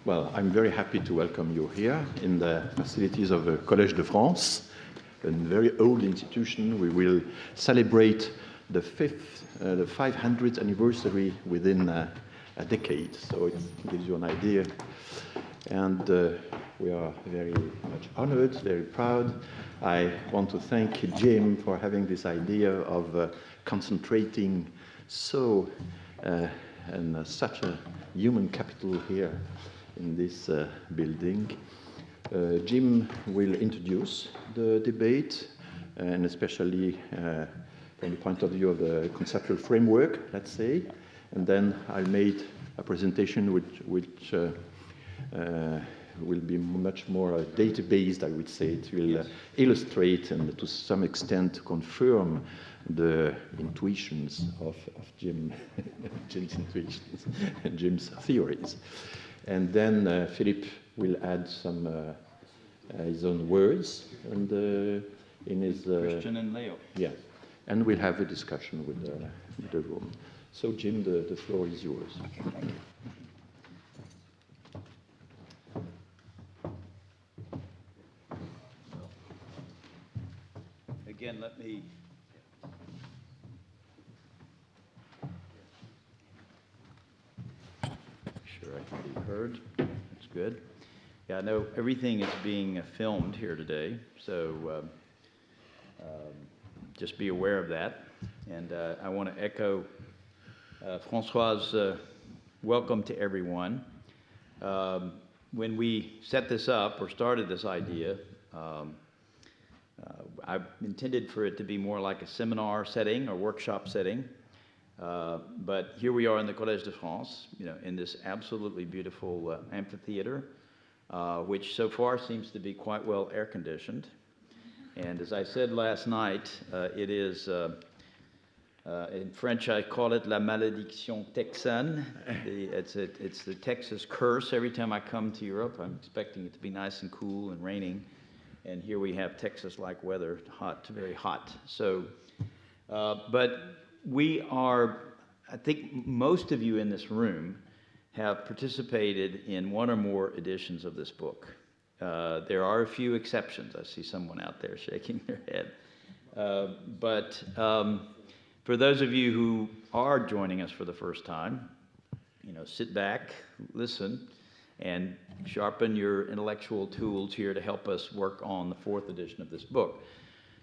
Well, I'm very happy to welcome you here in the facilities of the Collège de France, a very old institution. We will celebrate the 500th anniversary within a decade, so it gives you an idea. And we are very much honored, very proud. I want to thank Jim for having this idea of concentrating such a human capital here in this building. Jim will introduce the debate, and especially from the point of view of the conceptual framework, let's say, and then I'll make a presentation which will be much more data-based, I would say. It will illustrate and to some extent confirm the intuitions of Jim's intuitions and Jim's theories. And then Philip will add some his own words and in his Christian and Leo. Yeah, and we'll have a discussion with the room. So Jim, the floor is yours. Okay, thank you. Again, let me I can be heard. That's good. Yeah, I know everything is being filmed here today, so just be aware of that. And I want to echo François's welcome to everyone. When we set this up or started this idea, I intended for it to be more like a seminar setting or workshop setting. But here we are in the Collège de France, in this absolutely beautiful amphitheater, which so far seems to be quite well air-conditioned. And as I said last night, it is, in French I call it la malédiction texane. It's the Texas curse. Every time I come to Europe, I'm expecting it to be nice and cool and raining. And here we have Texas-like weather, hot, very hot. So, but we are, I think most of you in this room have participated in one or more editions of this book. There are a few exceptions. I see someone out there shaking their head. But for those of you who are joining us for the first time, sit back, listen, and sharpen your intellectual tools here to help us work on the 4th edition of this book.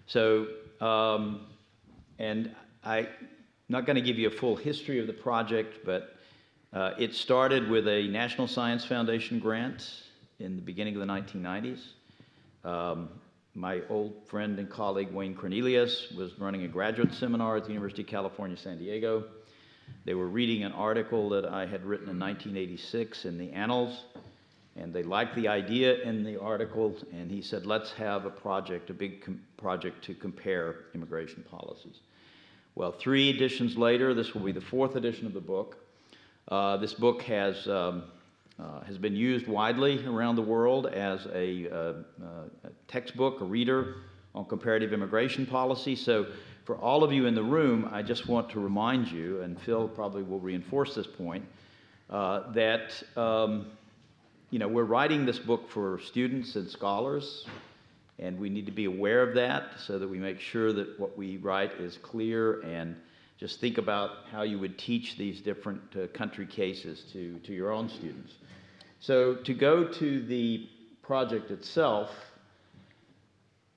So, and I'm not going to give you a full history of the project, but it started with a National Science Foundation grant in the beginning of the 1990s. My old friend and colleague Wayne Cornelius was running a graduate seminar at the University of California, San Diego. They were reading an article that I had written in 1986 in the Annals, and they liked the idea in the article, and he said, let's have a project, a big project to compare immigration policies. Well, 3 editions later, this will be the 4th edition of the book. This book has been used widely around the world as a textbook, a reader on comparative immigration policy. So for all of you in the room, I just want to remind you, and Phil probably will reinforce this point, that we're writing this book for students and scholars, and we need to be aware of that so that we make sure that what we write is clear, and just think about how you would teach these different country cases to your own students. So to go to the project itself,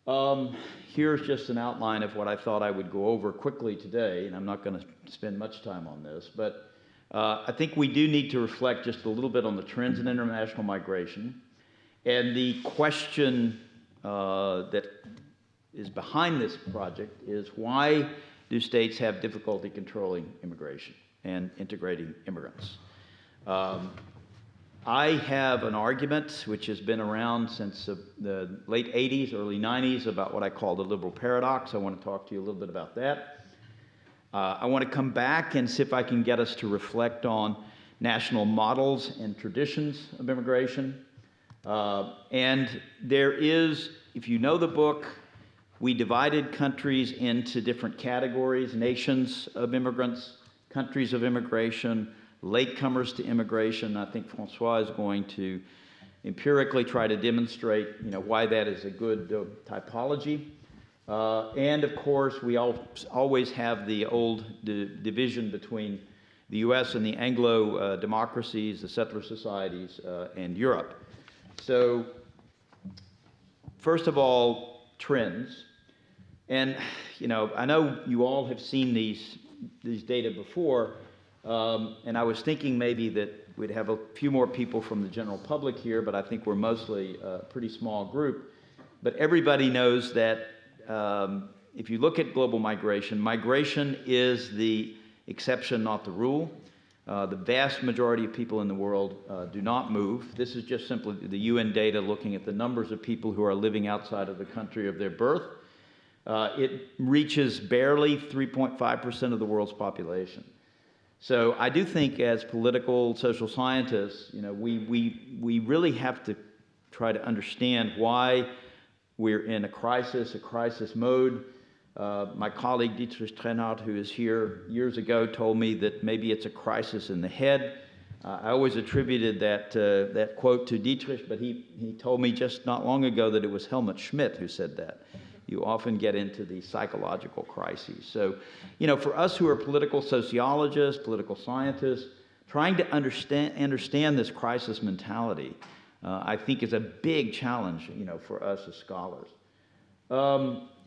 here's just an outline of what I thought I would go over quickly today, and I'm not going to spend much time on this, but I think we do need to reflect just a little bit on the trends in international migration, and the question that is behind this project is, why do states have difficulty controlling immigration and integrating immigrants? I have an argument which has been around since the late 80s, early 90s about what I call the liberal paradox. I want to talk to you a little bit about that. I want to come back and see if I can get us to reflect on national models and traditions of immigration. And there is, if you know the book, we divided countries into different categories: nations of immigrants, countries of immigration, latecomers to immigration. I think François is going to empirically try to demonstrate, why that is a good typology. And of course, we always have the old division between the US and the Anglo democracies, the settler societies, and Europe. So, first of all, trends. And, I know you all have seen these data before, and I was thinking maybe that we'd have a few more people from the general public here, but I think we're mostly a pretty small group. But everybody knows that if you look at global migration, migration is the exception, not the rule. The vast majority of people in the world do not move. This is just simply the UN data looking at the numbers of people who are living outside of the country of their birth. It reaches barely 3.5% of the world's population. So I do think as political social scientists, we really have to try to understand why we're in a crisis mode. My colleague Dietrich Trenhardt, who is here years ago, told me that maybe it's a crisis in the head. I always attributed that quote to Dietrich, but he told me just not long ago that it was Helmut Schmidt who said that. You often get into the psychological crises. So, for us who are political sociologists, political scientists, trying to understand this crisis mentality, I think is a big challenge, for us as scholars.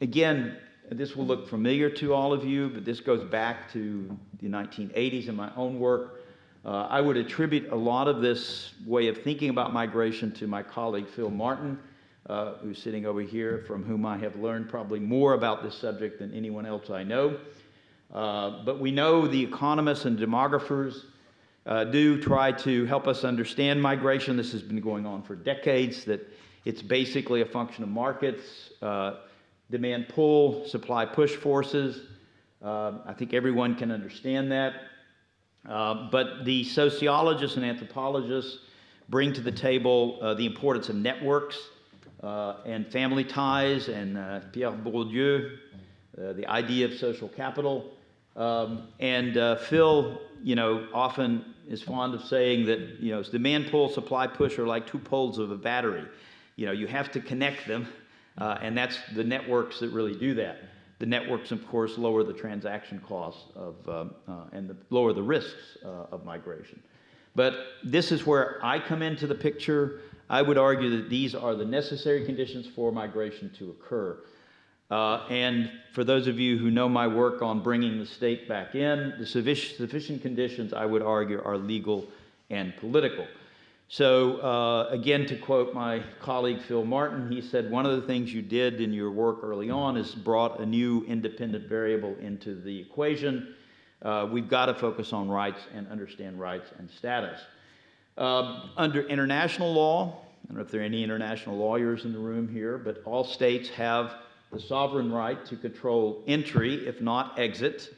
Again, this will look familiar to all of you, but this goes back to the 1980s in my own work. I would attribute a lot of this way of thinking about migration to my colleague Phil Martin, who's sitting over here, from whom I have learned probably more about this subject than anyone else I know. But we know the economists and demographers do try to help us understand migration. This has been going on for decades, that it's basically a function of markets, demand pull, supply push forces. I think everyone can understand that. But the sociologists and anthropologists bring to the table the importance of networks and family ties, and Pierre Bourdieu, the idea of social capital. And Phil, often is fond of saying that, demand pull, supply push are like two poles of a battery. You have to connect them, and that's the networks that really do that. The networks, of course, lower the transaction costs and lower the risks of migration. But this is where I come into the picture. I would argue that these are the necessary conditions for migration to occur. And for those of you who know my work on bringing the state back in, the sufficient conditions, I would argue, are legal and political. So again, to quote my colleague Phil Martin, he said, one of the things you did in your work early on is brought a new independent variable into the equation. We've got to focus on rights and understand rights and status. Under international law, I don't know if there are any international lawyers in the room here, but all states have the sovereign right to control entry, if not exit.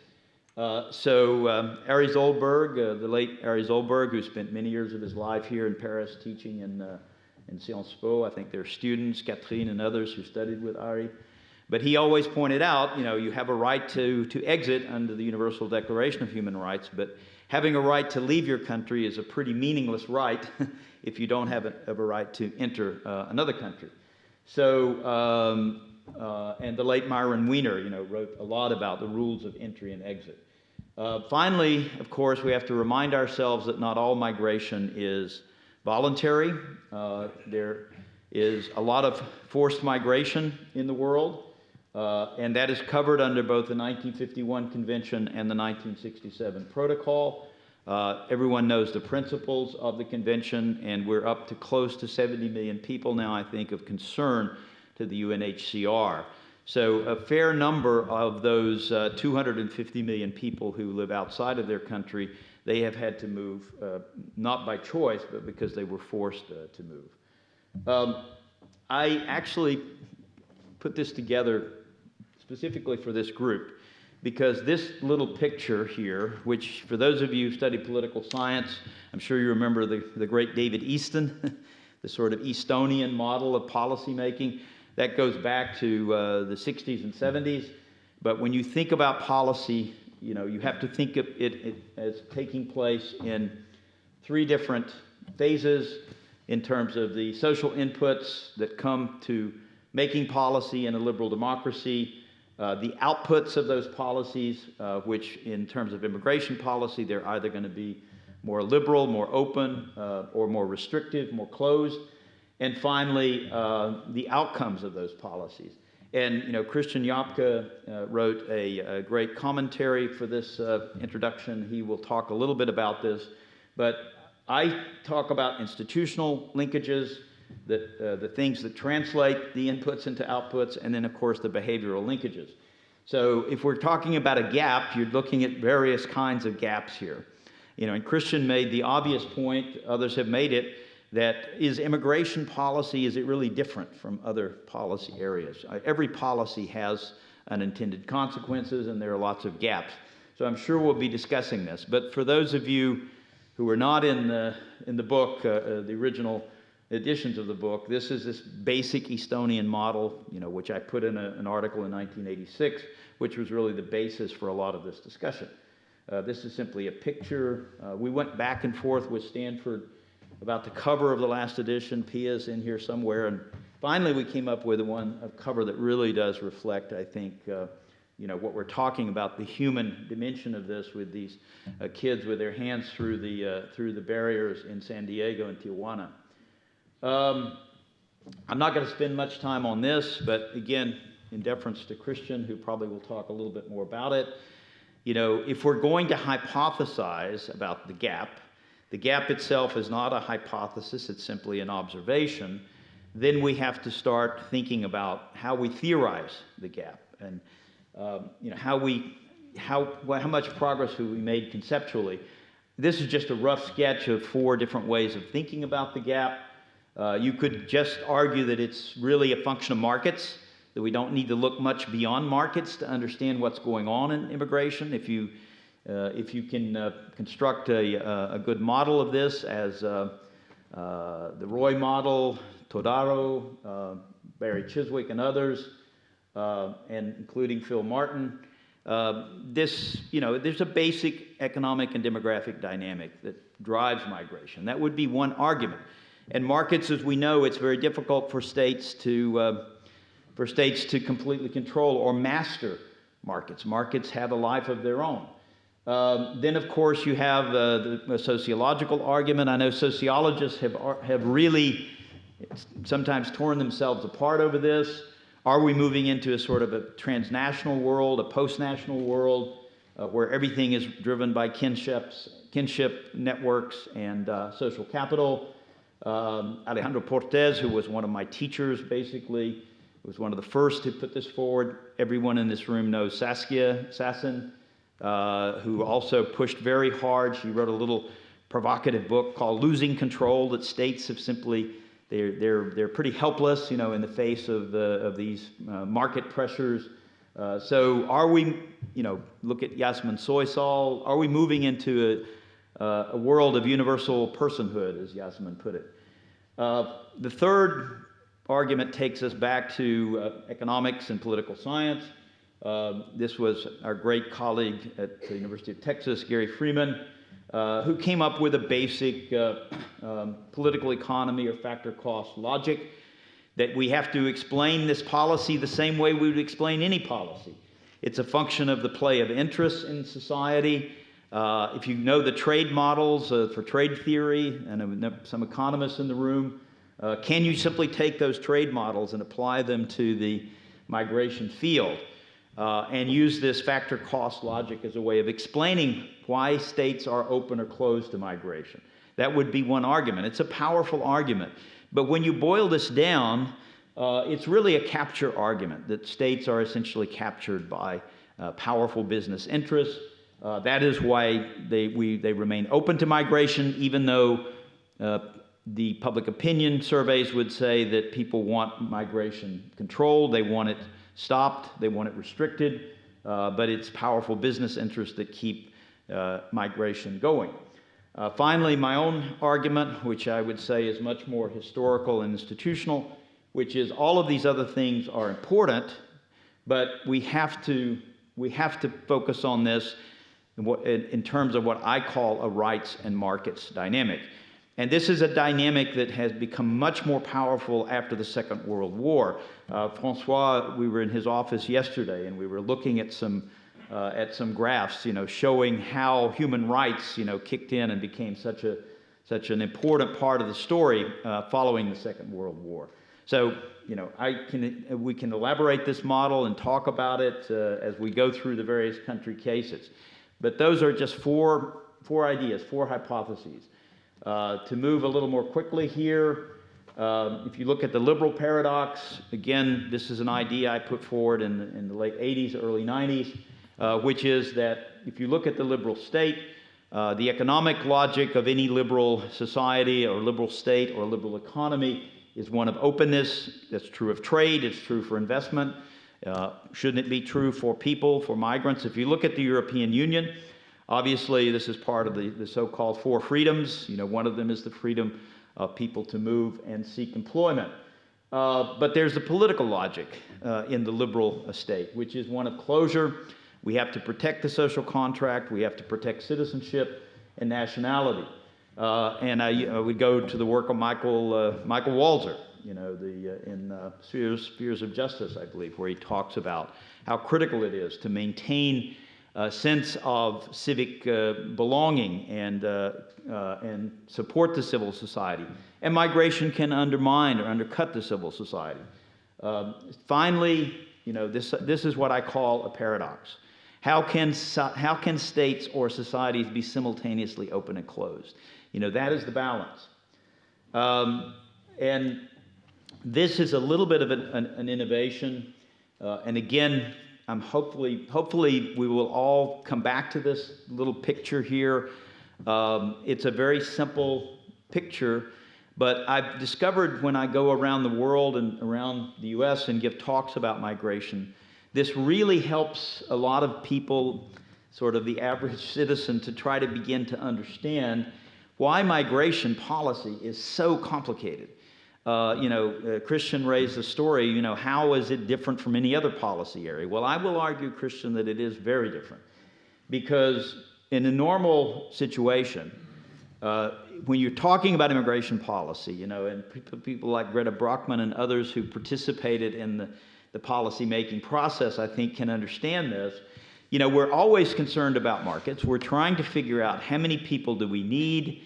So Aries Oldberg, the late Aries Oldberg, who spent many years of his life here in Paris teaching in Sciences Po, I think there are students, Catherine and others who studied with Ari. But he always pointed out, you have a right to exit under the Universal Declaration of Human Rights, but having a right to leave your country is a pretty meaningless right if you don't have a right to enter another country. So, and the late Myron Weiner, wrote a lot about the rules of entry and exit. Finally, of course, we have to remind ourselves that not all migration is voluntary. There is a lot of forced migration in the world, and that is covered under both the 1951 Convention and the 1967 Protocol. Everyone knows the principles of the Convention, and we're up to close to 70 million people now, I think, of concern to the UNHCR. So a fair number of those 250 million people who live outside of their country, they have had to move, not by choice, but because they were forced to move. I actually put this together specifically for this group, because this little picture here, which for those of you who study political science, I'm sure you remember the great David Easton, the sort of Estonian model of policy making. That goes back to the 60s and 70s. But when you think about policy you have to think of it as taking place in 3 different phases in terms of the social inputs that come to making policy in a liberal democracy, the outputs of those policies, which in terms of immigration policy, they're either going to be more liberal, more open, or more restrictive, more closed, and finally, the outcomes of those policies. And, Christian Jopke wrote a great commentary for this introduction. He will talk a little bit about this, but I talk about institutional linkages, the things that translate the inputs into outputs, and then, of course, the behavioral linkages. So if we're talking about a gap, you're looking at various kinds of gaps here. And Christian made the obvious point, others have made it, that is immigration policy, is it really different from other policy areas? Every policy has unintended consequences, and there are lots of gaps. So I'm sure we'll be discussing this. But for those of you who are not in the book, the original editions of the book, this is this basic Estonian model, which I put in an article in 1986, which was really the basis for a lot of this discussion. This is simply a picture. We went back and forth with Stanford about the cover of the last edition. Pia's in here somewhere, and finally we came up with a cover that really does reflect, I think, what we're talking about, the human dimension of this, with these kids with their hands through the barriers in San Diego and Tijuana. I'm not going to spend much time on this, but again, in deference to Christian, who probably will talk a little bit more about it, if we're going to hypothesize about the gap itself is not a hypothesis, it's simply an observation, then we have to start thinking about how we theorize the gap, and how much progress have we made conceptually. This is just a rough sketch of 4 different ways of thinking about the gap. You could just argue that it's really a function of markets, that we don't need to look much beyond markets to understand what's going on in immigration. If you can construct a good model of this, as the Roy model, Todaro, Barry Chiswick, and others, and including Phil Martin, there's a basic economic and demographic dynamic that drives migration. That would be one argument. And markets, as we know, it's very difficult for states to completely control or master markets. Markets have a life of their own. Then, of course, you have the sociological argument. I know sociologists have really sometimes torn themselves apart over this. Are we moving into a sort of a transnational world, a post-national world, where everything is driven by kinship networks and social capital? Alejandro Portes, who was one of my teachers, basically, was one of the first to put this forward. Everyone in this room knows Saskia Sassen, who also pushed very hard. She wrote a little provocative book called Losing Control, that states have simply, they're pretty helpless, in the face of these market pressures. So are we, look at Yasmin Soysal, are we moving into a world of universal personhood, as Yasmin put it? The third argument takes us back to economics and political science. This was our great colleague at the University of Texas, Gary Freeman, who came up with a basic political economy or factor cost logic, that we have to explain this policy the same way we would explain any policy. It's a function of the play of interests in society. If you know the trade models for trade theory, and some economists in the room, can you simply take those trade models and apply them to the migration field and use this factor cost logic as a way of explaining why states are open or closed to migration? That would be one argument. It's a powerful argument. But when you boil this down, it's really a capture argument, that states are essentially captured by powerful business interests. That is why they remain open to migration, even though the public opinion surveys would say that people want migration controlled, they want it stopped, they want it restricted, but it's powerful business interests that keep migration going. Finally, my own argument, which I would say is much more historical and institutional, which is all of these other things are important, but we have to we have to focus on this in terms of what I call a rights and markets dynamic. And this is a dynamic that has become much more powerful after the Second World War. François, we were in his office yesterday, and we were looking at some graphs, showing how human rights, kicked in and became such an important part of the story following the Second World War. So, we can elaborate this model and talk about it as we go through the various country cases. But those are just four ideas, four hypotheses. To move a little more quickly here, if you look at the liberal paradox, again, this is an idea I put forward in the late 80s, early 90s, which is that if you look at the liberal state, the economic logic of any liberal society or liberal state or liberal economy is one of openness. That's true of trade, it's true for investment. Shouldn't it be true for people, for migrants? If you look at the European Union, obviously this is part of the so-called four freedoms. One of them is the freedom of people to move and seek employment. But there's the political logic in the liberal state, which is one of closure. We have to protect the social contract. We have to protect citizenship and nationality. And I would go to the work of Michael Walzer, in Spheres of Justice, I believe, where he talks about how critical it is to maintain a sense of civic belonging and support the civil society. And migration can undermine or undercut the civil society. Finally, this is what I call a paradox. How can states or societies be simultaneously open and closed? That is the balance. And this is a little bit of an innovation. And again, hopefully we will all come back to this little picture here. It's a very simple picture, but I've discovered when I go around the world and around the US and give talks about migration, this really helps a lot of people, sort of the average citizen, to try to begin to understand why migration policy is so complicated. Christian raised the story, how is it different from any other policy area? Well, I will argue, Christian, that it is very different. Because in a normal situation, when you're talking about immigration policy, and people like Greta Brockman and others who participated in the policy-making process, I think, can understand this. We're always concerned about markets. We're trying to figure out how many people do we need,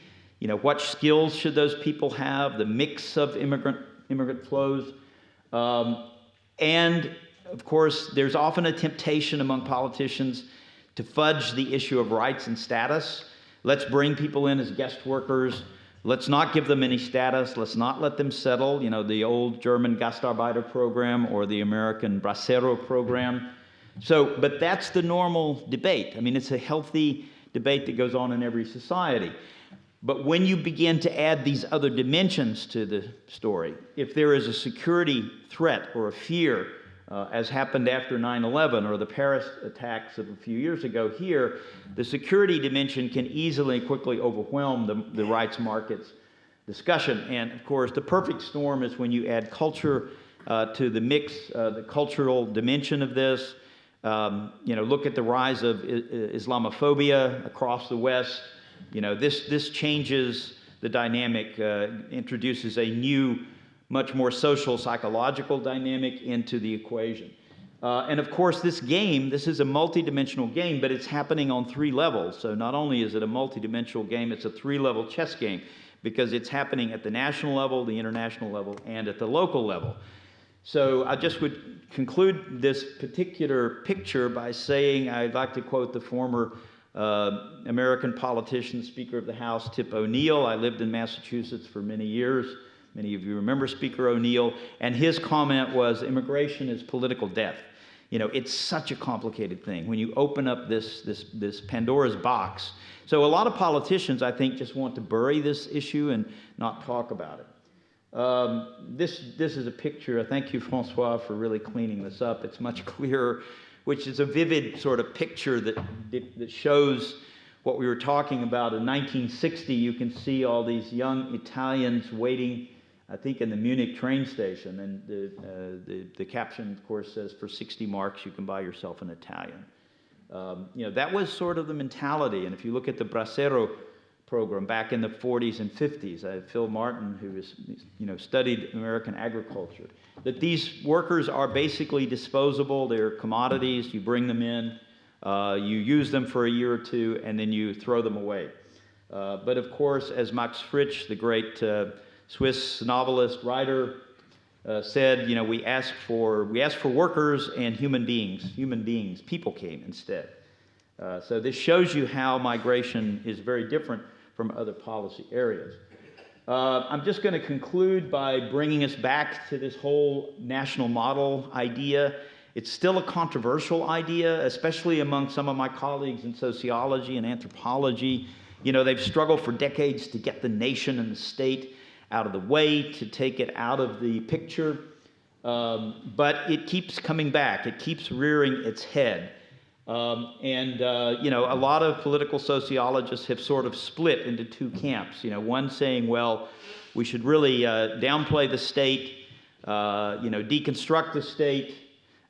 what skills should those people have, the mix of immigrant flows. And, of course, there's often a temptation among politicians to fudge the issue of rights and status. Let's bring people in as guest workers. Let's not give them any status. Let's not let them settle, the old German Gastarbeiter program or the American Bracero program. But that's the normal debate. I mean, it's a healthy debate that goes on in every society. But when you begin to add these other dimensions to the story, if there is a security threat or a fear, as happened after 9/11 or the Paris attacks of a few years ago here, the security dimension can easily and quickly overwhelm the rights markets discussion. And of course, the perfect storm is when you add culture to the mix, the cultural dimension of this. Look at the rise of Islamophobia across the West. This changes the dynamic, introduces a new, much more social, psychological dynamic into the equation. And of course, this is a multidimensional game, but it's happening on three levels. So not only is it a multidimensional game, it's a three-level chess game, because it's happening at the national level, the international level, and at the local level. So I just would conclude this particular picture by saying I'd like to quote the former American politician, Speaker of the House, Tip O'Neill. I lived in Massachusetts for many years. Many of you remember Speaker O'Neill. And his comment was, immigration is political death. It's such a complicated thing when you open up this Pandora's box. So a lot of politicians, I think, just want to bury this issue and not talk about it. This is a picture. Thank you, François, for really cleaning this up. It's much clearer, which is a vivid sort of picture that shows what we were talking about. In 1960, you can see all these young Italians waiting, I think, in the Munich train station. And the caption, of course, says, for 60 marks, you can buy yourself an Italian. That was sort of the mentality. And if you look at the Bracero program back in the 40s and 50s, Phil Martin, who is, studied American agriculture, that these workers are basically disposable. They're commodities. You bring them in, you use them for a year or two, and then you throw them away. But of course, as Max Frisch, the great Swiss novelist, writer, said, we asked for workers and human beings. People came instead. So this shows you how migration is very different from other policy areas. I'm just going to conclude by bringing us back to this whole national model idea. It's still a controversial idea, especially among some of my colleagues in sociology and anthropology. They've struggled for decades to get the nation and the state out of the way, to take it out of the picture. But it keeps coming back. It keeps rearing its head. A lot of political sociologists have sort of split into two camps. One saying, well, we should really downplay the state, deconstruct the state,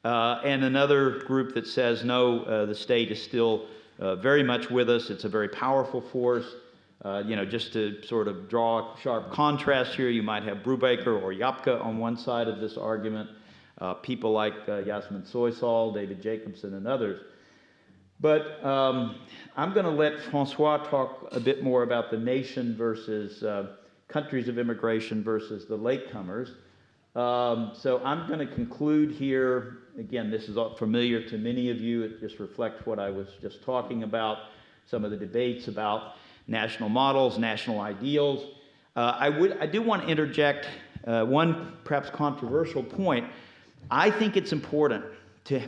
and another group that says, no, the state is still very much with us. It's a very powerful force. Just to sort of draw a sharp contrast here, you might have Brubaker or Yapke on one side of this argument, people like Yasmin Soysal, David Jacobson, and others. But I'm going to let François talk a bit more about the nation versus countries of immigration versus the latecomers. So I'm going to conclude here. Again, this is all familiar to many of you. It just reflects what I was just talking about, some of the debates about national models, national ideals. I do want to interject one perhaps controversial point. I think it's important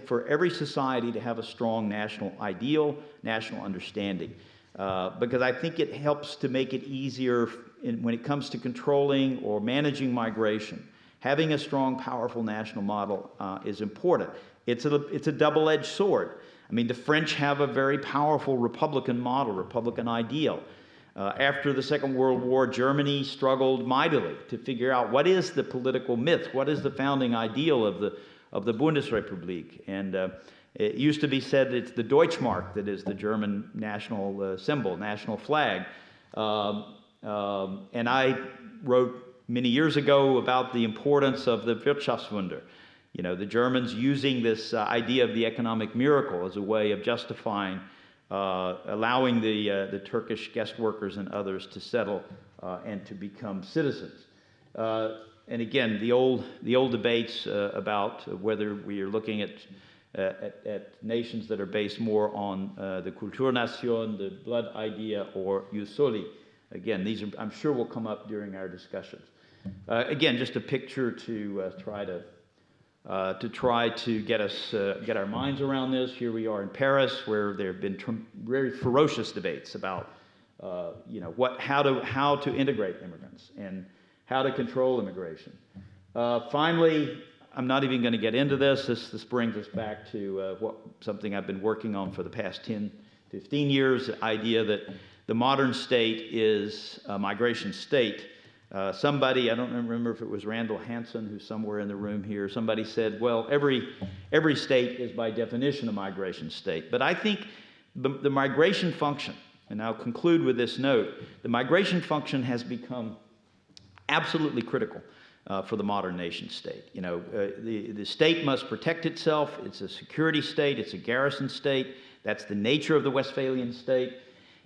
for every society to have a strong national ideal, national understanding, because I think it helps to make it easier when it comes to controlling or managing migration. Having a strong, powerful national model is important. It's a double-edged sword. I mean, the French have a very powerful Republican model, Republican ideal. After the Second World War, Germany struggled mightily to figure out what is the political myth, what is the founding ideal of the Bundesrepublik. And it used to be said it's the Deutschmark that is the German national symbol, national flag. And I wrote many years ago about the importance of the Wirtschaftswunder. The Germans using this idea of the economic miracle as a way of justifying allowing the Turkish guest workers and others to settle and to become citizens. And again, the old debates about whether we are looking at nations that are based more on the Kulturnation, the blood idea, or jus soli. Again, these I'm sure will come up during our discussions. Again, just a picture to try to get our minds around this. Here we are in Paris, where there have been very ferocious debates about how to integrate immigrants and how to control immigration. Finally, I'm not even going to get into this. This brings us back to something I've been working on for the past 10, 15 years, the idea that the modern state is a migration state. Somebody, I don't remember if it was Randall Hansen, who's somewhere in the room here, somebody said, well, every state is by definition a migration state. But I think the migration function, and I'll conclude with this note, the migration function has become absolutely critical for the modern nation state. The state must protect itself. It's a security state. It's a garrison state. That's the nature of the Westphalian state.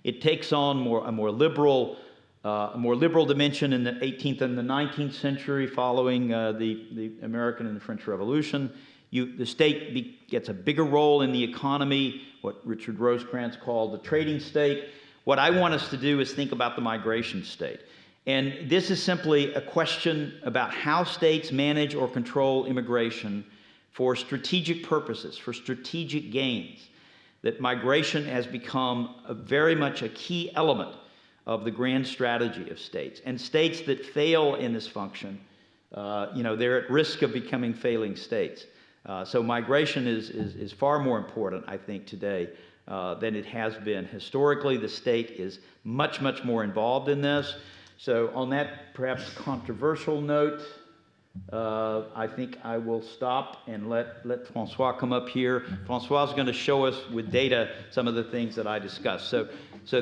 It takes on a more liberal dimension in the 18th and the 19th century following the American and the French Revolution. The state gets a bigger role in the economy, what Richard Rosecrans called the trading state. What I want us to do is think about the migration state. And this is simply a question about how states manage or control immigration for strategic purposes, for strategic gains. That migration has become very much a key element of the grand strategy of states. And states that fail in this function, they're at risk of becoming failing states. So migration is far more important, I think, today than it has been. Historically, the state is much, much more involved in this. So on that perhaps controversial note, I think I will stop and let François come up here. François is going to show us with data some of the things that I discussed. So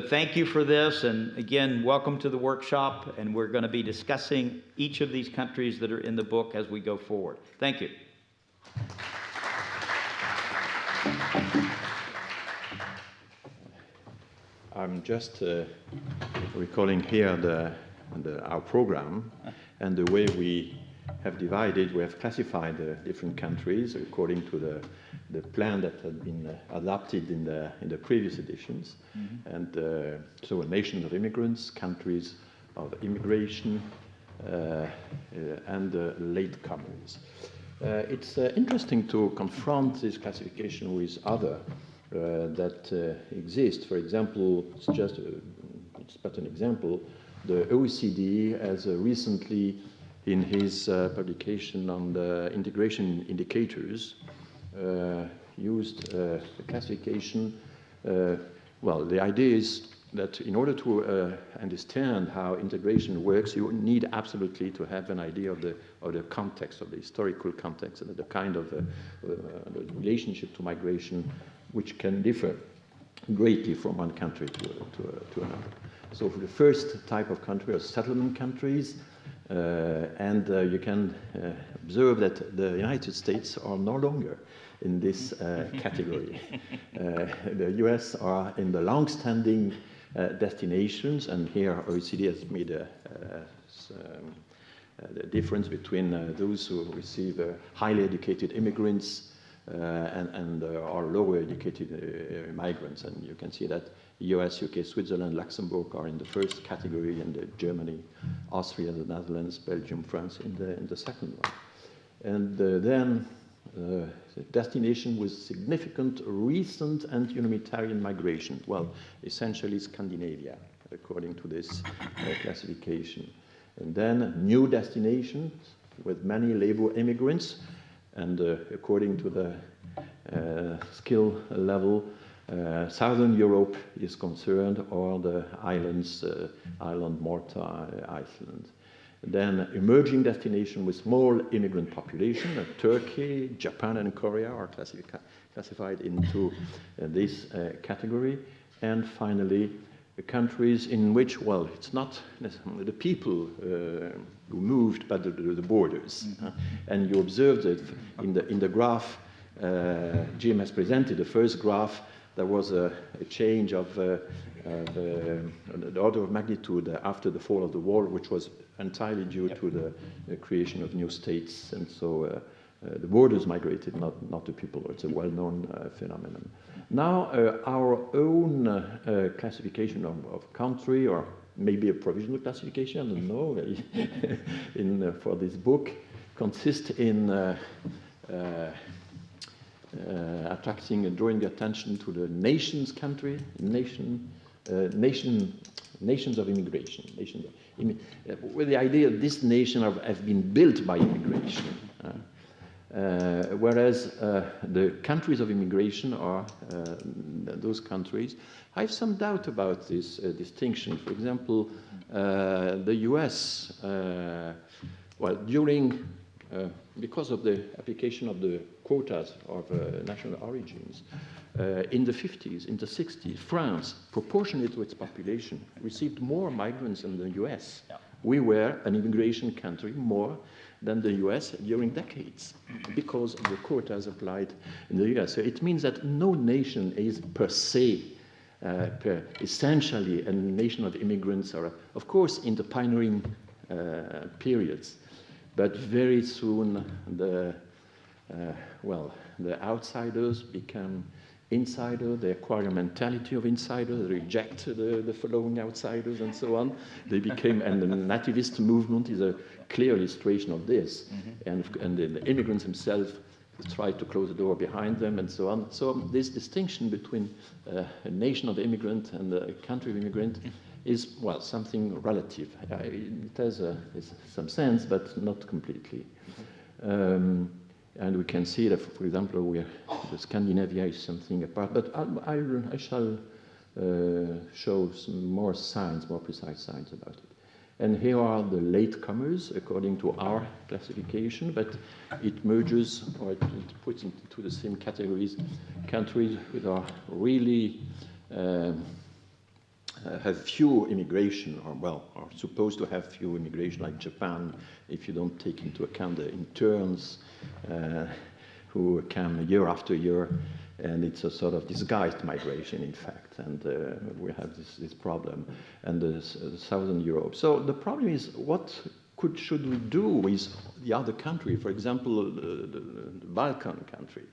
thank you for this, and again, welcome to the workshop, and we're going to be discussing each of these countries that are in the book as we go forward. Thank you. I'm just recalling here our program and the way we have divided, we have classified the different countries according to the plan that had been adopted in the previous editions. Mm-hmm. And so nations of immigrants, countries of immigration, and latecomers. It's interesting to confront this classification with other that exist. For example, it's but an example, the OECD has recently, in his publication on the integration indicators, used a classification. Well, the idea is that in order to understand how integration works, you need absolutely to have an idea of the context, of the historical context, and the kind of the relationship to migration, which can differ greatly from one country to another. So for the first type of country are settlement countries, and you can observe that the United States are no longer in this category. The US are in the long-standing destinations, and here OECD has made the difference between those who receive highly educated immigrants and are lower educated migrants. And you can see that US, UK, Switzerland, Luxembourg are in the first category, and Germany, Austria, the Netherlands, Belgium, France in the second one. And then the destination with significant recent and humanitarian migration. Well, essentially Scandinavia, according to this classification. And then new destinations with many labor immigrants, and according to the skill level, Southern Europe is concerned, or the islands, island Malta, Iceland. Then emerging destination with small immigrant population, Turkey, Japan, and Korea are classified into this category. And finally, the countries in which, well, it's not necessarily the people who moved, but the borders. Mm-hmm. And you observe that in the graph Jim has presented, the first graph, there was a change of the order of magnitude after the fall of the wall, which was entirely due to the creation of new states. And so the borders migrated, not the people. It's a well-known phenomenon. Now, our own classification of country, or maybe a provisional classification, I don't know, for this book, consists in attracting and drawing the attention to the nations country, nations of immigration, with the idea that this nation have been built by immigration, whereas the countries of immigration are those countries. I have some doubt about this distinction. For example, the US, well, because of the application of the quotas of national origins, in the 50s, in the 60s, France, proportionate to its population, received more migrants than the US. Yeah. We were an immigration country more than the US during decades because of the quotas applied in the US. So it means that no nation is per se, essentially a nation of immigrants, or of course in the pioneering periods. But very soon, the outsiders become insiders. They acquire a mentality of insiders. They reject the following outsiders, and so on. They became, and the nativist movement is a clear illustration of this. Mm-hmm. And the immigrants themselves try to close the door behind them, and so on. So this distinction between a nation of immigrant and a country of immigrant is, well, something relative. It has some sense, but not completely. And we can see that, for example, the Scandinavia is something apart. But I shall show some more signs, more precise signs about it. And here are the latecomers, according to our classification, but it merges, or it puts into the same categories, countries that are really have few immigration, or well, are supposed to have few immigration, like Japan, if you don't take into account the interns who come year after year, and it's a sort of disguised migration, in fact, and we have this problem, and the Southern Europe. So the problem is, what should we do with the other country? For example, the Balkan country.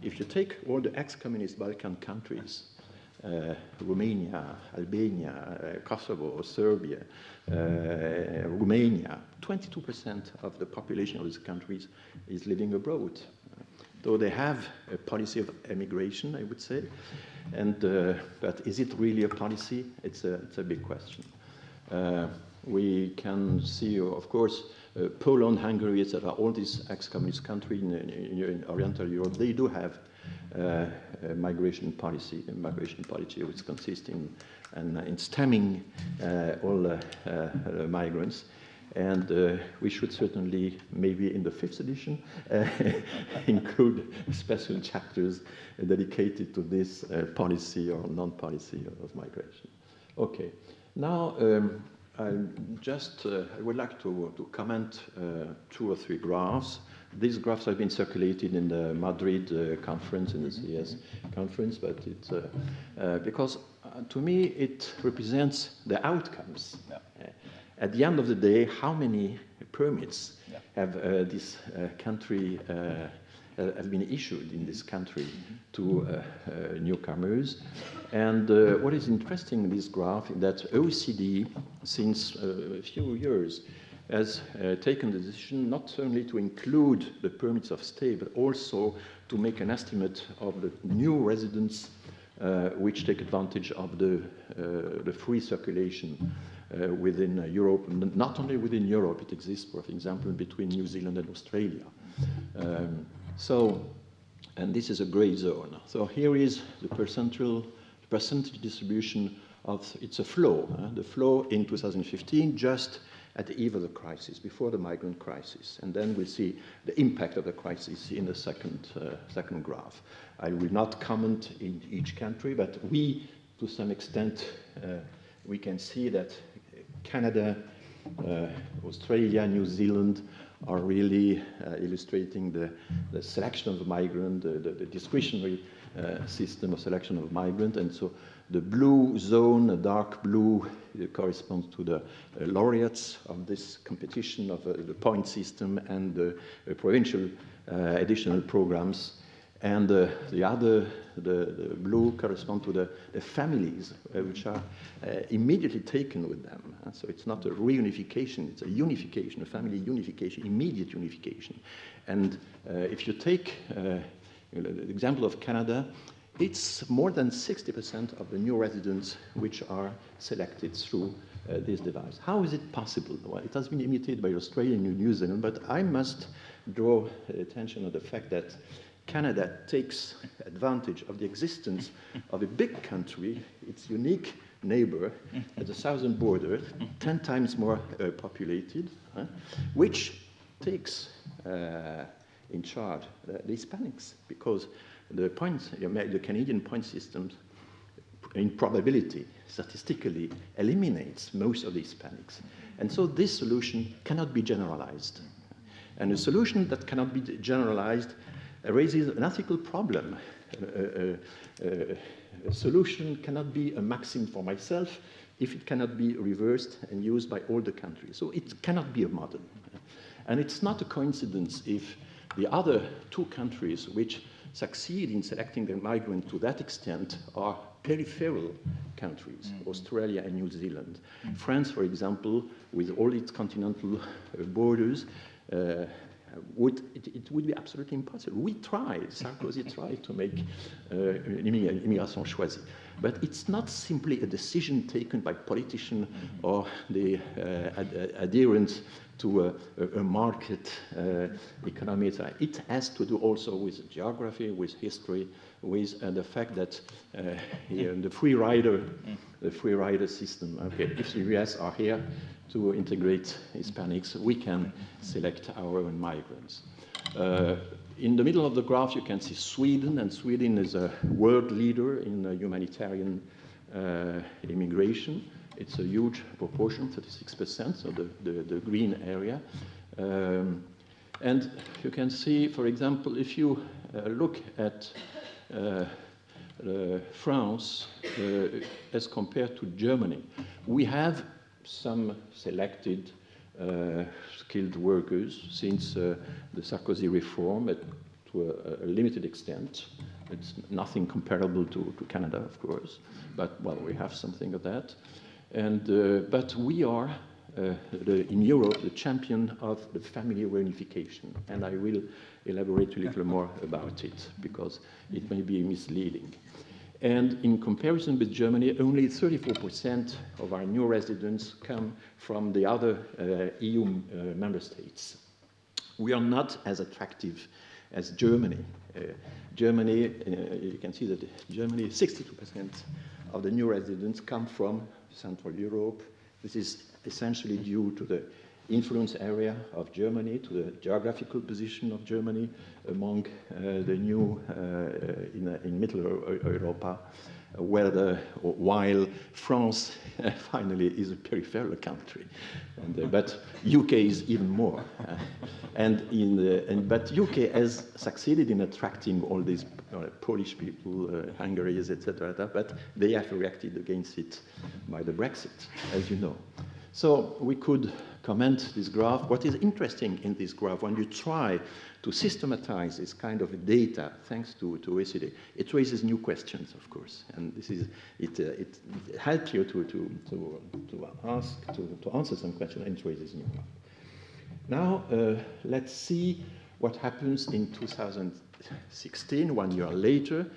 If you take all the ex-communist Balkan countries, Romania, Albania, Kosovo, Serbia, Romania, 22% of the population of these countries is living abroad. Though they have a policy of emigration, I would say, and but is it really a policy? It's a big question. We can see, of course, Poland, Hungary, etc., all these ex-communist countries in Oriental Europe, they do have a migration policy, which consists in stemming all migrants. And we should certainly, maybe in the 5th edition, include special chapters dedicated to this policy or non-policy of migration. Okay, now I would like to comment 2 or 3 graphs. These graphs have been circulated in the Madrid conference, in the CS conference, but it's because to me it represents the outcomes. Yeah. At the end of the day, how many permits have this country have been issued in this country to newcomers? And what is interesting in this graph is that OECD, since a few years, has taken the decision not only to include the permits of stay, but also to make an estimate of the new residents which take advantage of the free circulation within Europe. Not only within Europe, it exists, for example, between New Zealand and Australia. And this is a gray zone. So here is the percentage distribution of, it's a flow, the flow in 2015, just at the eve of the crisis, before the migrant crisis. And then we'll see the impact of the crisis in the second graph. I will not comment in each country, but we, to some extent, we can see that Canada, Australia, New Zealand are really illustrating the selection of the migrant, the discretionary system of selection of migrant. And so the blue zone, the dark blue, corresponds to the laureates of this competition of the point system and the provincial additional programs. And the blue correspond to the families which are immediately taken with them. So it's not a reunification, it's a unification, a family unification, immediate unification. And if you take the example of Canada, it's more than 60% of the new residents which are selected through this device. How is it possible? Well, it has been imitated by Australia and New Zealand, but I must draw attention to the fact that Canada takes advantage of the existence of a big country, its unique neighbor at the southern border, 10 times more populated, which takes in charge the Hispanics, because the Canadian point system, in probability, statistically, eliminates most of the Hispanics. And so this solution cannot be generalized. And a solution that cannot be generalized raises an ethical problem. A solution cannot be a maxim for myself if it cannot be reversed and used by all the countries. So it cannot be a model. And it's not a coincidence if the other 2 countries which succeed in selecting the migrant to that extent are peripheral countries, Australia and New Zealand. France, for example, with all its continental borders, it would be absolutely impossible. We tried, Sarkozy tried to make immigration choisie. But it's not simply a decision taken by politicians or the adherents to a market economy. It has to do also with geography, with history, with the fact that the free rider system. Okay, if the US are here to integrate Hispanics, we can select our own migrants. In the middle of the graph, you can see Sweden, and Sweden is a world leader in humanitarian immigration. It's a huge proportion, 36%, so the green area. And you can see, for example, if you look at France as compared to Germany, we have some selected skilled workers since the Sarkozy reform to a limited extent. It's nothing comparable to Canada, of course, but well, we have something of that. And but we are in Europe the champion of the family reunification, and I will elaborate a little more about it because it may be misleading. And in comparison with Germany, only 34% of our new residents come from the other EU member states. We are not as attractive as Germany. Germany, you can see that Germany, 62% of the new residents come from Central Europe. This is essentially due to the influence area of Germany, to the geographical position of Germany among the new in Middle Europa, while France finally is a peripheral country, but UK is even more. But UK has succeeded in attracting all these Polish people, Hungaries, etc., but they have reacted against it by the Brexit, as you know. So we could comment this graph. What is interesting in this graph, when you try to systematize this kind of data, thanks to OECD, it raises new questions, of course, and this is it helps you to answer some questions, and it raises new ones. Now let's see what happens in 2016, 1 year later,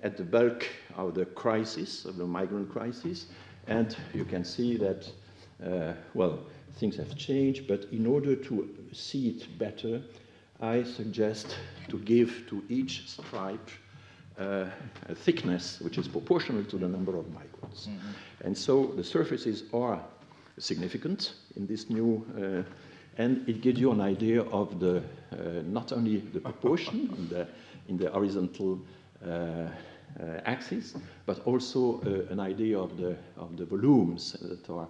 at the bulk of the crisis, of the migrant crisis, and you can see that. Well, things have changed, but in order to see it better, I suggest to give to each stripe a thickness which is proportional to the number of migrants. Mm-hmm. And so the surfaces are significant in this new, and it gives you an idea of the not only the proportion in the horizontal axis, but also an idea of the volumes that are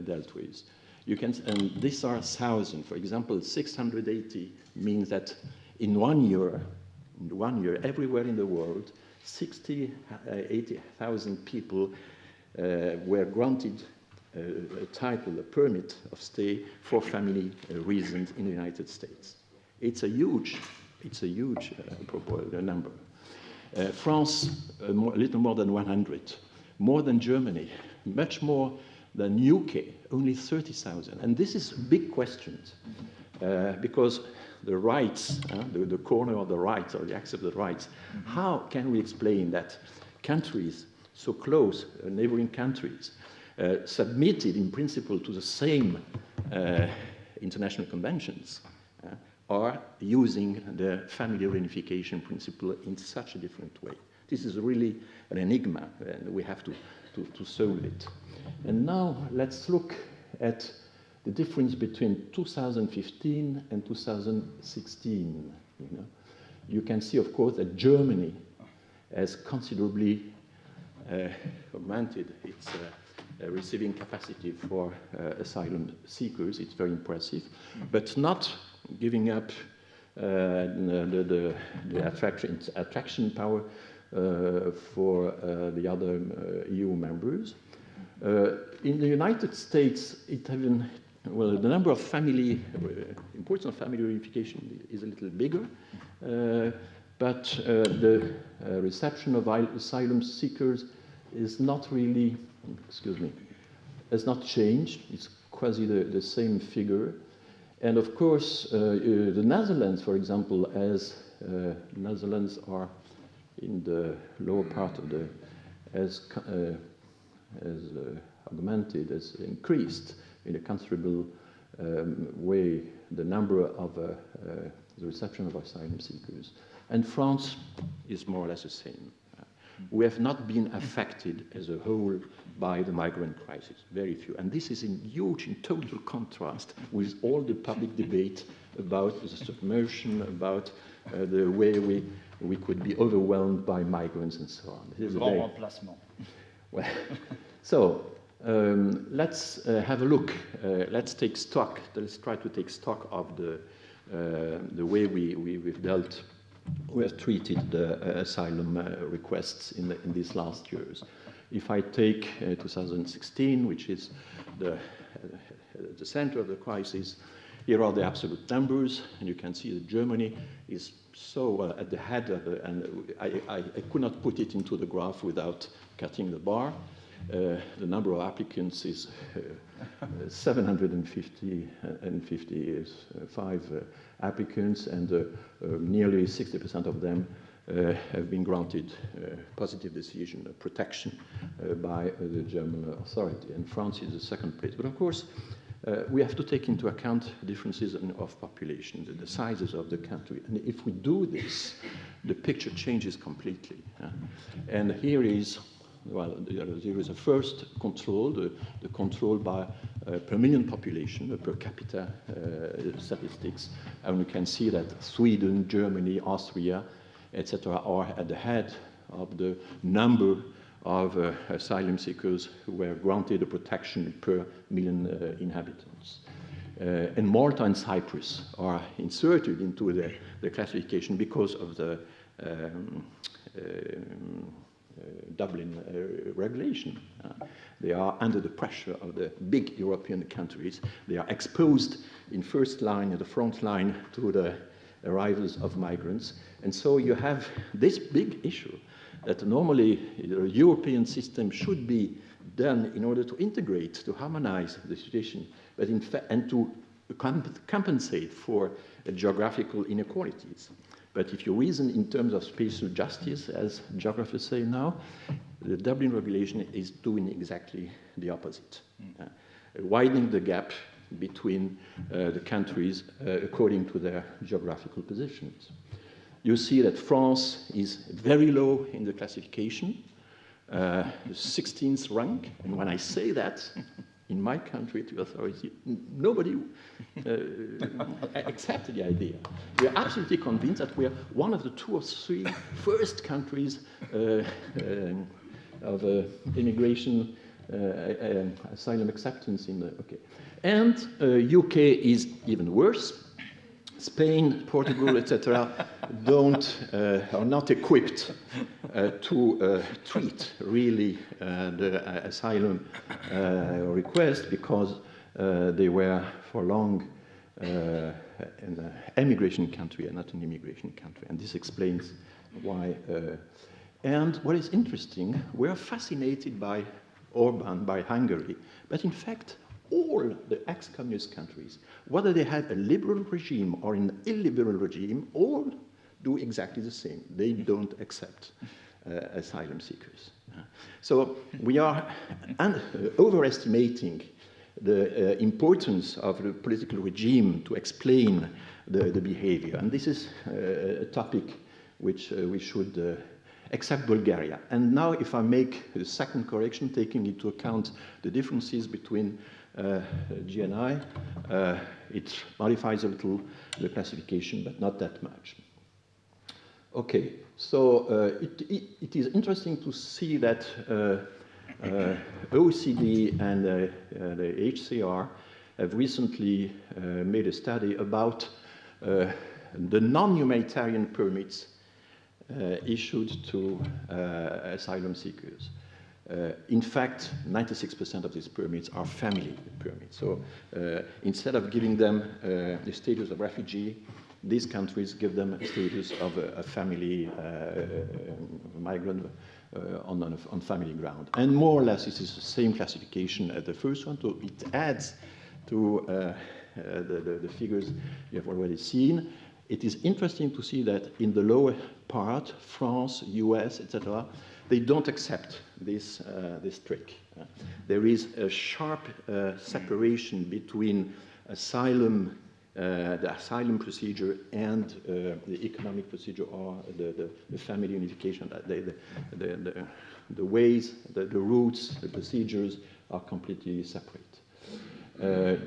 dealt with. You can, and these are 1,000. For example, 680 means that in 1 year, everywhere in the world, 80,000 people were granted a title, a permit of stay for family reasons in the United States. It's a huge number. France, a little more than 100, more than Germany, much more than UK, only 30,000. And this is big questions because the rights, the corner of the rights or the axis of the rights, how can we explain that countries so close, neighboring countries, submitted in principle to the same international conventions, are using the family reunification principle in such a different way? This is really an enigma, and we have to solve it. And now let's look at the difference between 2015 and 2016. You can see, of course, that Germany has considerably augmented its receiving capacity for asylum seekers. It's very impressive, but not giving up the attraction power for the other EU members. In the United States, the number of importance of family reunification is a little bigger, but the reception of asylum seekers is not really, has not changed. It's quasi the same figure. And of course, the Netherlands, for example, as Netherlands are in the lower part of the has augmented, has increased in a considerable way the number of the reception of asylum seekers. And France is more or less the same. We have not been affected as a whole by the migrant crisis, very few. And this is in total contrast with all the public debate about the submersion, about the way we could be overwhelmed by migrants and so on. This is a very, well, so let's have a look. Let's take stock. Let's try to take stock of the way we've dealt. We have treated the asylum requests in these last years. If I take 2016, which is the center of the crisis, here are the absolute numbers, and you can see that Germany is so at the head of it, and I could not put it into the graph without cutting the bar. The number of applicants is 755 applicants, and nearly 60% of them have been granted positive decision, protection by the German authority. And France is the second place. But of course, we have to take into account differences of population, the sizes of the country. And if we do this, the picture changes completely. And here is, well, there is a first control, the control by per million population, per capita statistics. And we can see that Sweden, Germany, Austria, etc. are at the head of the number of asylum seekers who were granted a protection per million inhabitants. And Malta and Cyprus are inserted into the classification because of the Dublin regulation. They are under the pressure of the big European countries. They are exposed in first line, in the front line, to the arrivals of migrants. And so you have this big issue that normally the European system should be done in order to integrate, to harmonize the situation, but in fact, and to compensate for geographical inequalities. But if you reason in terms of spatial justice, as geographers say now, the Dublin regulation is doing exactly the opposite, widening the gap between the countries according to their geographical positions. You see that France is very low in the classification, 16th rank, and when I say that, in my country, to authority, nobody accepted the idea. We are absolutely convinced that we are one of the 2 or 3 first countries of immigration, asylum acceptance in the, okay. And UK is even worse. Spain, Portugal, etc., are not equipped to treat really the asylum request because they were for long an emigration country and not an immigration country. And this explains why. And what is interesting, we're fascinated by Orban, by Hungary, but in fact, all the ex-communist countries, whether they have a liberal regime or an illiberal regime, all do exactly the same. They don't accept asylum seekers. So we are overestimating the importance of the political regime to explain the behavior. And this is a topic which we should except Bulgaria. And now if I make the second correction, taking into account the differences between GNI, it modifies a little the classification, but not that much. Okay, so it is interesting to see that OECD and the HCR have recently made a study about the non-humanitarian permits issued to asylum seekers. In fact, 96% of these permits are family permits. So instead of giving them the status of refugee, these countries give them a status of a family migrant on family ground. And more or less, it is the same classification as the first one. So it adds to the figures you have already seen. It is interesting to see that in the lower part, France, US, etc., they don't accept this, this trick. There is a sharp separation between asylum, the asylum procedure and the economic procedure, or the family unification. The ways, the routes, the procedures are completely separate.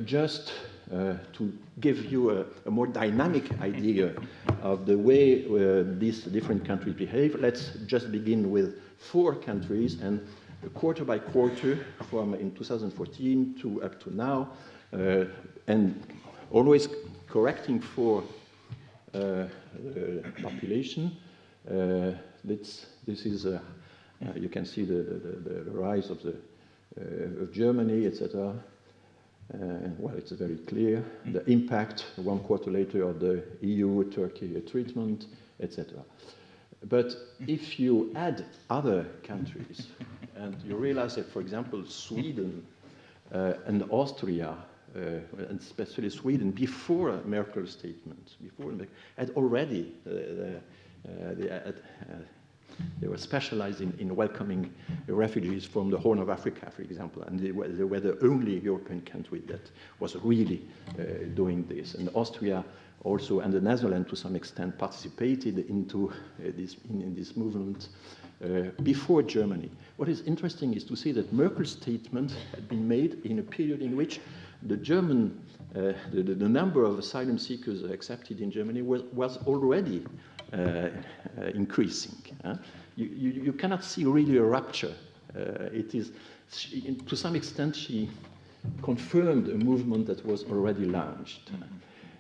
Just to give you a more dynamic idea of the way these different countries behave, let's just begin with 4 countries, and quarter by quarter from in 2014 to up to now, and always correcting for population. This is you can see the rise of Germany, etc. Well, it's very clear. The impact 1 quarter later of the EU-Turkey treatment, etc. But if you add other countries, and you realize that, for example, Sweden and Austria, and especially Sweden, before Merkel's statement, had already they were specialized in welcoming refugees from the Horn of Africa, for example, and they were the only European country that was really doing this. And Austria also, and the Netherlands to some extent, participated into in this movement before Germany. What is interesting is to see that Merkel's statement had been made in a period in which the German, the number of asylum seekers accepted in Germany was already increasing. You cannot see really a rupture. It is, to some extent, she confirmed a movement that was already launched.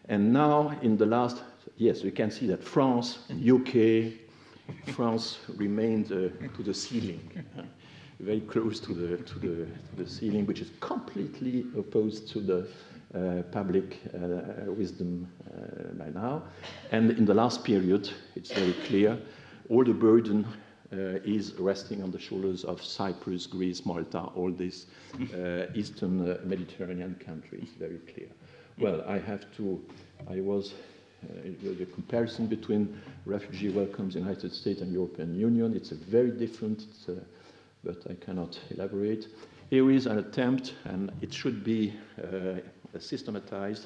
And now, in the last, yes, we can see that France, UK, France remained to the ceiling, very close to the ceiling, which is completely opposed to the public wisdom by now. And in the last period, it's very clear, all the burden is resting on the shoulders of Cyprus, Greece, Malta, all these Eastern Mediterranean countries, very clear. Well, the comparison between refugee welcomes in the United States and European Union, it's a very different, but I cannot elaborate. Here is an attempt, and it should be systematized.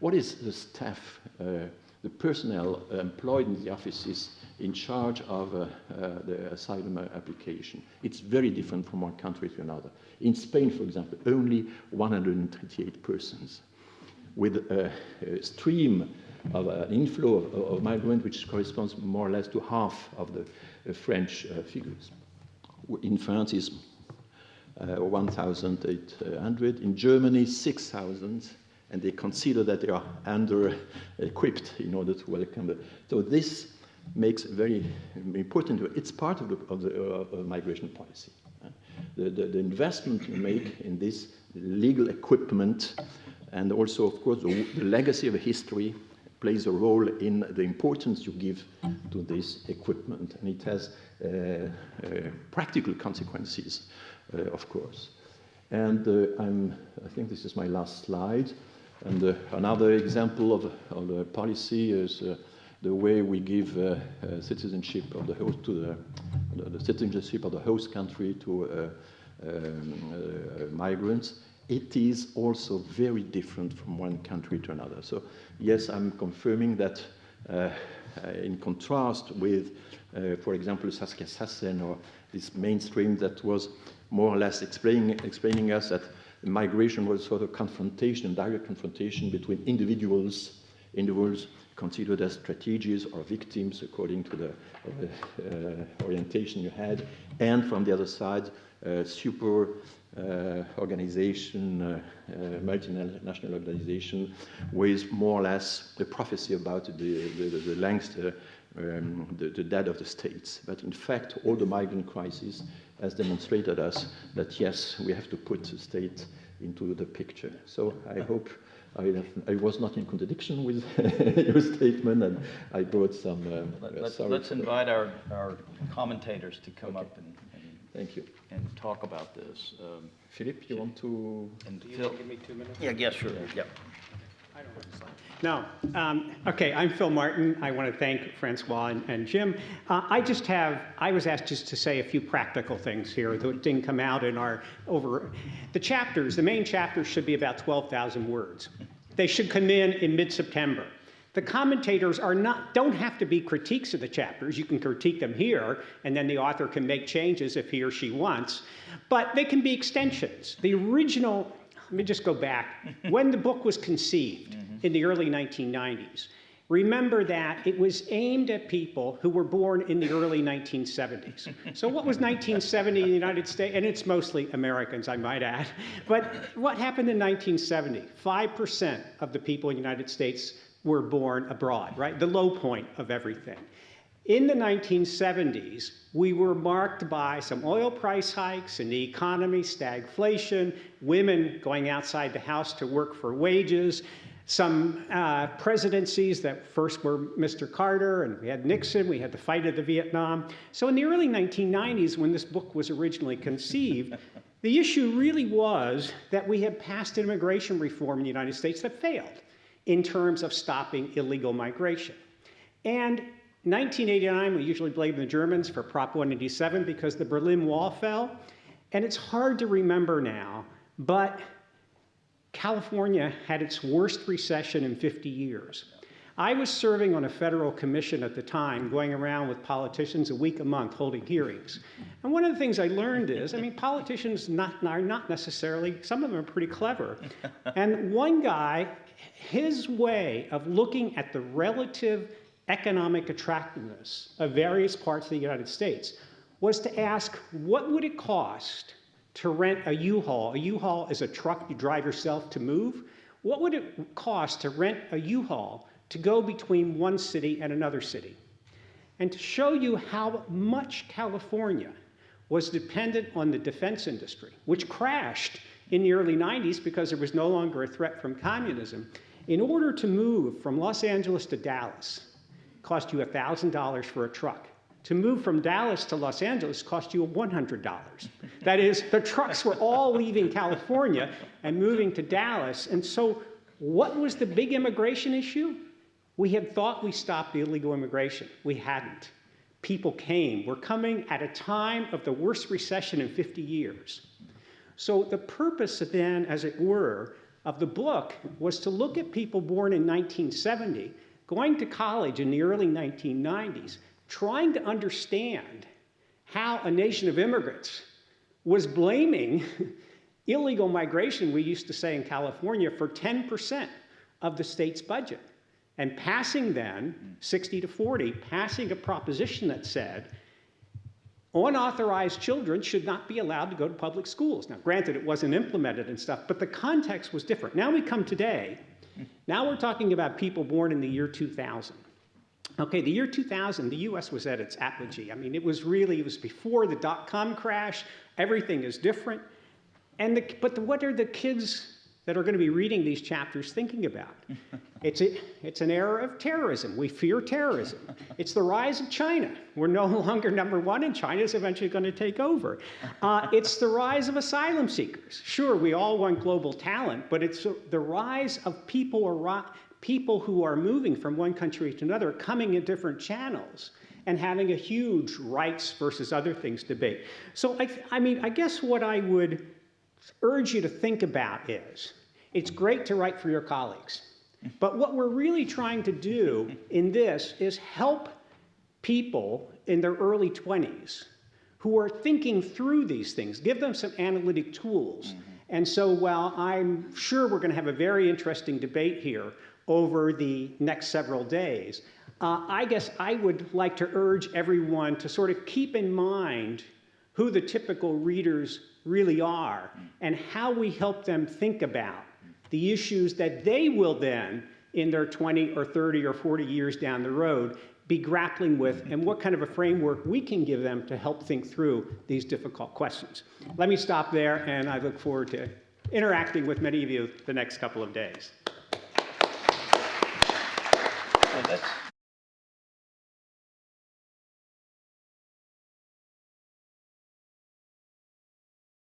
What is the staff, the personnel employed in the offices in charge of the asylum application? It's very different from one country to another. In Spain, for example, only 138 persons, with a stream of an inflow of migrants, which corresponds more or less to half of the French figures. In France, is 1,800. In Germany, 6,000, and they consider that they are under-equipped in order to welcome them. So this makes very important. It's part of the migration policy. The investment you make in this legal equipment, and also, of course, the legacy of history plays a role in the importance you give to this equipment, and it has practical consequences, of course. And I think this is my last slide. And another example of the policy is the way we give citizenship of the host to the citizenship of the host country to migrants. It is also very different from one country to another. So yes, I'm confirming that in contrast with, for example, Saskia Sassen, or this mainstream that was more or less explaining us that migration was sort of confrontation, direct confrontation between individuals considered as strategies or victims according to the orientation you had, and from the other side, super organization, multinational organization, with more or less a prophecy about the length, the death of the states. But in fact, all the migrant crisis has demonstrated us that yes, we have to put the state into the picture. So I hope I was not in contradiction with your statement, and I brought some. Let's invite our commentators to come up and thank you, and talk about this. Philippe, you want to? Do you want to give me 2 minutes? Yeah, sure. Yeah. I don't have a slide. No. Okay, I'm Phil Martin. I want to thank Francois and Jim. I was asked just to say a few practical things here that didn't come out in our the chapters. The main chapters should be about 12,000 words. They should come in mid-September. The commentators don't have to be critiques of the chapters. You can critique them here, and then the author can make changes if he or she wants. But they can be extensions. The original, let me just go back. When the book was conceived in the early 1990s, remember that it was aimed at people who were born in the early 1970s. So what was 1970 in the United States? And it's mostly Americans, I might add. But what happened in 1970? 5% of the people in the United States were born abroad, right? The low point of everything. In the 1970s, we were marked by some oil price hikes in the economy, stagflation, women going outside the house to work for wages, some presidencies that first were Mr. Carter, and we had Nixon, we had the fight of the Vietnam. So in the early 1990s, when this book was originally conceived, the issue really was that we had passed immigration reform in the United States that failed in terms of stopping illegal migration. And 1989, we usually blame the Germans for Prop 187 because the Berlin Wall fell. And it's hard to remember now, but California had its worst recession in 50 years. I was serving on a federal commission at the time, going around with politicians a week a month holding hearings. And one of the things I learned is, I mean, politicians are not necessarily, some of them are pretty clever. And one guy, his way of looking at the relative economic attractiveness of various parts of the United States was to ask, what would it cost to rent a U-Haul? A U-Haul is a truck you drive yourself to move. What would it cost to rent a U-Haul to go between one city and another city? And to show you how much California was dependent on the defense industry, which crashed in the early 90s because there was no longer a threat from communism. In order to move from Los Angeles to Dallas, it cost you $1,000 for a truck. To move from Dallas to Los Angeles cost you $100. That is, the trucks were all leaving California and moving to Dallas. And so what was the big immigration issue? We had thought we stopped the illegal immigration. We hadn't. People came. We're coming at a time of the worst recession in 50 years. So the purpose then, as it were, of the book was to look at people born in 1970, going to college in the early 1990s, trying to understand how a nation of immigrants was blaming illegal migration, we used to say in California, for 10% of the state's budget. And passing then, 60-40, passing a proposition that said, unauthorized children should not be allowed to go to public schools. Now, granted, it wasn't implemented and stuff, but the context was different. Now we come today. Now we're talking about people born in the year 2000. Okay, the year 2000, the US was at its apogee. I mean, it was before the dot-com crash. Everything is different. But what are the kids that are going to be reading these chapters thinking about? It's an era of terrorism. We fear terrorism. It's the rise of China. We're no longer number one, and China's eventually going to take over. It's the rise of asylum seekers. Sure, we all want global talent, but it's the rise of people who are moving from one country to another, coming in different channels, and having a huge rights versus other things debate. So, I guess what I would urge you to think about is, it's great to write for your colleagues, but what we're really trying to do in this is help people in their early 20s who are thinking through these things, give them some analytic tools. And so while I'm sure we're going to have a very interesting debate here over the next several days, I guess I would like to urge everyone to sort of keep in mind who the typical readers really are and how we help them think about the issues that they will then, in their 20 or 30 or 40 years down the road, be grappling with, and what kind of a framework we can give them to help think through these difficult questions. Let me stop there, and I look forward to interacting with many of you the next couple of days. Well, that's